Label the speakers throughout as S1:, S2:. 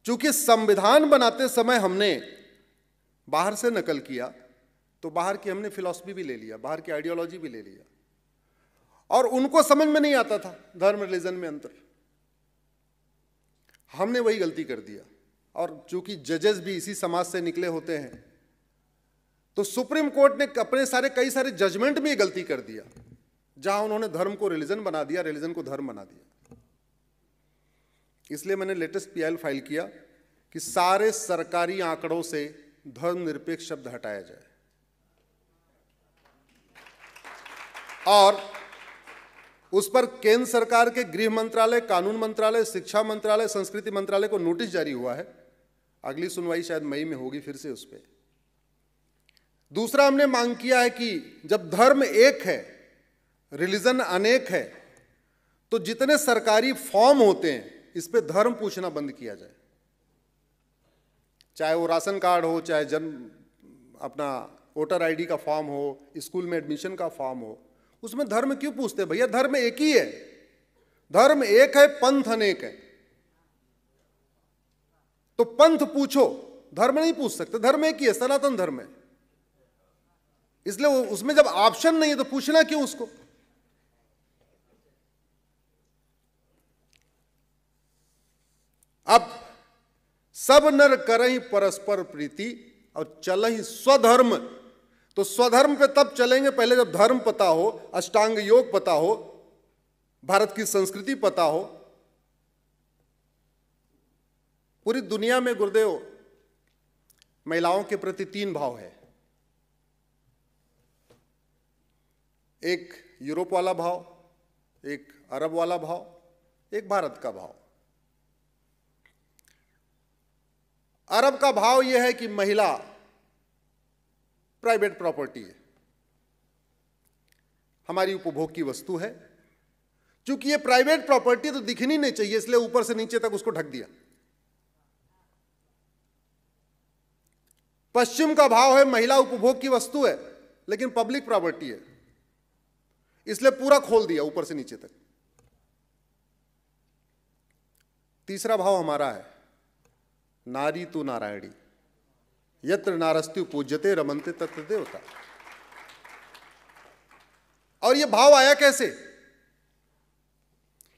S1: चूंकि संविधान बनाते समय हमने बाहर से नकल किया, तो बाहर की हमने फिलॉसफी भी ले लिया, बाहर की आइडियोलॉजी भी ले लिया, और उनको समझ में नहीं आता था धर्म रिलीजन में अंतर। हमने वही गलती कर दिया। और चूंकि जजेस भी इसी समाज से निकले होते हैं, तो सुप्रीम कोर्ट ने अपने कई सारे जजमेंट में ये गलती कर दिया, जहां उन्होंने धर्म को रिलीजन बना दिया, रिलीजन को धर्म बना दिया। इसलिए मैंने लेटेस्ट पीआईएल फाइल किया कि सारे सरकारी आंकड़ों से धर्मनिरपेक्ष शब्द हटाया जाए, और उस पर केंद्र सरकार के गृह मंत्रालय, कानून मंत्रालय, शिक्षा मंत्रालय, संस्कृति मंत्रालय को नोटिस जारी हुआ है। अगली सुनवाई शायद मई में होगी फिर से उस पर। दूसरा, हमने मांग किया है कि जब धर्म एक है, रिलीजन अनेक है, तो जितने सरकारी फॉर्म होते हैं इस पे धर्म पूछना बंद किया जाए। चाहे वो राशन कार्ड हो, चाहे अपना वोटर आईडी का फॉर्म हो, स्कूल में एडमिशन का फॉर्म हो, उसमें धर्म क्यों पूछते? भैया धर्म एक ही है, धर्म एक है, पंथ अनेक है। तो पंथ पूछो, धर्म नहीं पूछ सकते। धर्म एक ही है, सनातन धर्म है। इसलिए उसमें जब ऑप्शन नहीं है तो पूछना क्यों उसको? अब सब नर करहि परस्पर प्रीति और चलहि स्वधर्म। तो स्वधर्म पे तब चलेंगे पहले जब धर्म पता हो, अष्टांग योग पता हो, भारत की संस्कृति पता हो। पूरी दुनिया में गुरुदेव महिलाओं के प्रति 3 भाव है। एक यूरोप वाला भाव, एक अरब वाला भाव, एक भारत का भाव। अरब का भाव यह है कि महिला प्राइवेट प्रॉपर्टी है, हमारी उपभोग की वस्तु है। चूंकि ये प्राइवेट प्रॉपर्टी तो दिखनी नहीं चाहिए, इसलिए ऊपर से नीचे तक उसको ढक दिया। पश्चिम का भाव है महिला उपभोग की वस्तु है लेकिन पब्लिक प्रॉपर्टी है, इसलिए पूरा खोल दिया ऊपर से नीचे तक। तीसरा भाव हमारा है नारी तु नारायणी, यत्र नारस्तु पूज्यते रमन्ते तत्र देवता। और यह भाव आया कैसे?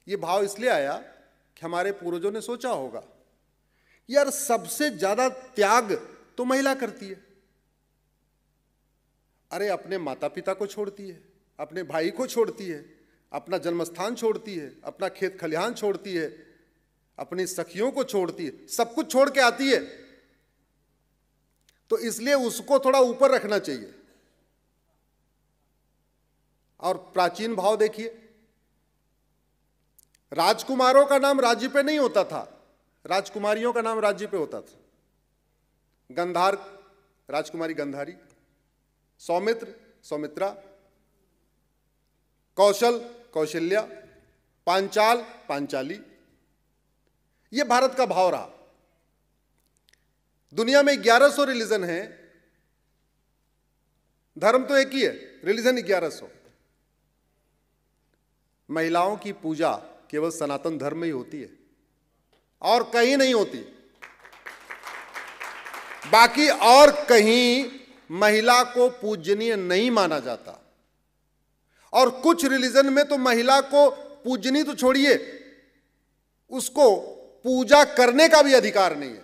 S1: यह भाव इसलिए आया कि हमारे पूर्वजों ने सोचा होगा यार सबसे ज्यादा त्याग तो महिला करती है। अरे अपने माता पिता को छोड़ती है, अपने भाई को छोड़ती है, अपना जन्मस्थान छोड़ती है, अपना खेत खलिहान छोड़ती है, अपनी सखियों को छोड़ती है, सब कुछ छोड़ के आती है। तो इसलिए उसको थोड़ा ऊपर रखना चाहिए। और प्राचीन भाव देखिए, राजकुमारों का नाम राज्य पे नहीं होता था, राजकुमारियों का नाम राज्य पे होता था। गंधार राजकुमारी गंधारी, सौमित्र सौमित्रा, कौशल कौशल्या, पांचाल पांचाली। यह भारत का भाव रहा। दुनिया में 1100 रिलीजन है, धर्म तो एक ही है, रिलीजन 1100। महिलाओं की पूजा केवल सनातन धर्म में ही होती है और कहीं नहीं होती। बाकी और कहीं महिला को पूजनीय नहीं माना जाता। और कुछ रिलीजन में तो महिला को पूजनी तो छोड़िए, उसको पूजा करने का भी अधिकार नहीं है।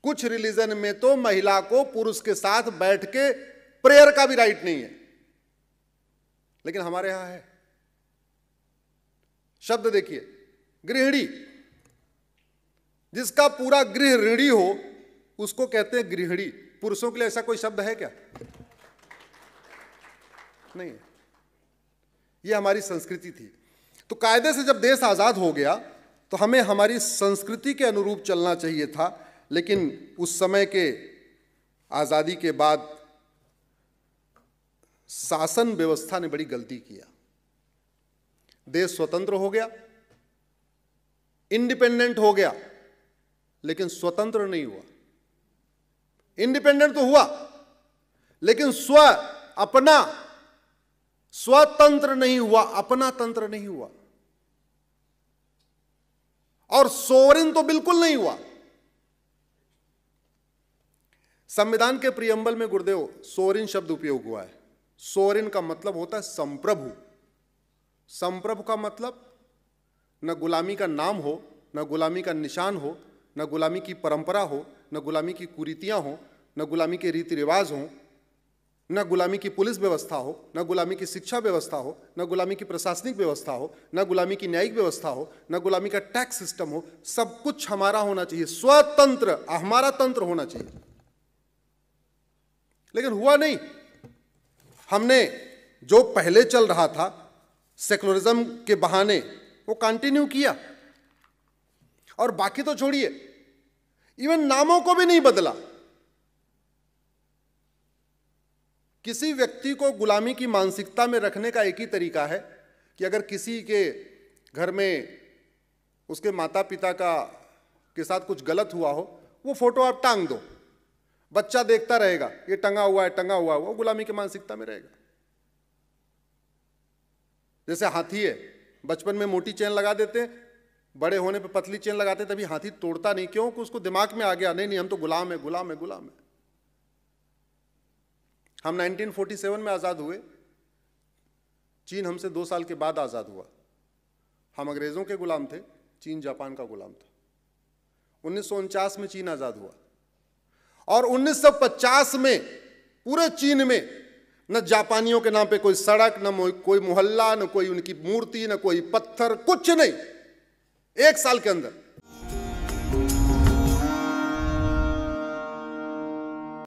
S1: कुछ रिलीजन में तो महिला को पुरुष के साथ बैठ के प्रेयर का भी राइट नहीं है, लेकिन हमारे यहां है। शब्द देखिए, गृहिणी, जिसका पूरा गृह ऋणी हो उसको कहते हैं गृहिणी। पुरुषों के लिए ऐसा कोई शब्द है क्या? नहीं है। यह हमारी संस्कृति थी। तो कायदे से जब देश आजाद हो गया तो हमें हमारी संस्कृति के अनुरूप चलना चाहिए था, लेकिन उस समय के आजादी के बाद शासन व्यवस्था ने बड़ी गलती किया। देश स्वतंत्र हो गया, इंडिपेंडेंट हो गया, लेकिन स्वतंत्र नहीं हुआ। इंडिपेंडेंट तो हुआ लेकिन अपना स्वतंत्र नहीं हुआ, अपना तंत्र नहीं हुआ। और सोवरिन तो बिल्कुल नहीं हुआ। संविधान के प्रियम्बल में गुरुदेव सोवरिन शब्द उपयोग हुआ है। सोवरिन का मतलब होता है संप्रभु। संप्रभु का मतलब न गुलामी का नाम हो, न गुलामी का निशान हो, न गुलामी की परंपरा हो, न गुलामी की कुरीतियां हो, न गुलामी के रीति रिवाज हो, न गुलामी की पुलिस व्यवस्था हो, न गुलामी की शिक्षा व्यवस्था हो, न गुलामी की प्रशासनिक व्यवस्था हो, न गुलामी की न्यायिक व्यवस्था हो, न गुलामी का टैक्स सिस्टम हो। सब कुछ हमारा होना चाहिए, स्वतंत्र हमारा तंत्र होना चाहिए। लेकिन हुआ नहीं। हमने जो पहले चल रहा था सेकुलरिज्म के बहाने वो कंटिन्यू किया, और बाकी तो छोड़िए, इवन नामों को भी नहीं बदला। किसी व्यक्ति को गुलामी की मानसिकता में रखने का एक ही तरीका है कि अगर किसी के घर में उसके माता पिता के साथ कुछ गलत हुआ हो, वो फोटो आप टांग दो, बच्चा देखता रहेगा, ये टंगा हुआ है टंगा हुआ है, वो गुलामी की मानसिकता में रहेगा। जैसे हाथी है, बचपन में मोटी चेन लगा देते हैं, बड़े होने पे पतली चेन लगाते, तभी हाथी तोड़ता नहीं। क्यों? कि उसको दिमाग में आ गया, नहीं हम तो गुलाम है गुलाम है गुलाम है। हम 1947 में आज़ाद हुए, चीन हमसे 2 साल के बाद आज़ाद हुआ। हम अंग्रेज़ों के गुलाम थे, चीन जापान का गुलाम था। 1949 में चीन आज़ाद हुआ, और 1950 में पूरे चीन में न जापानियों के नाम पे कोई सड़क, न कोई मोहल्ला, न कोई उनकी मूर्ति, न कोई पत्थर, कुछ नहीं। 1 साल के अंदर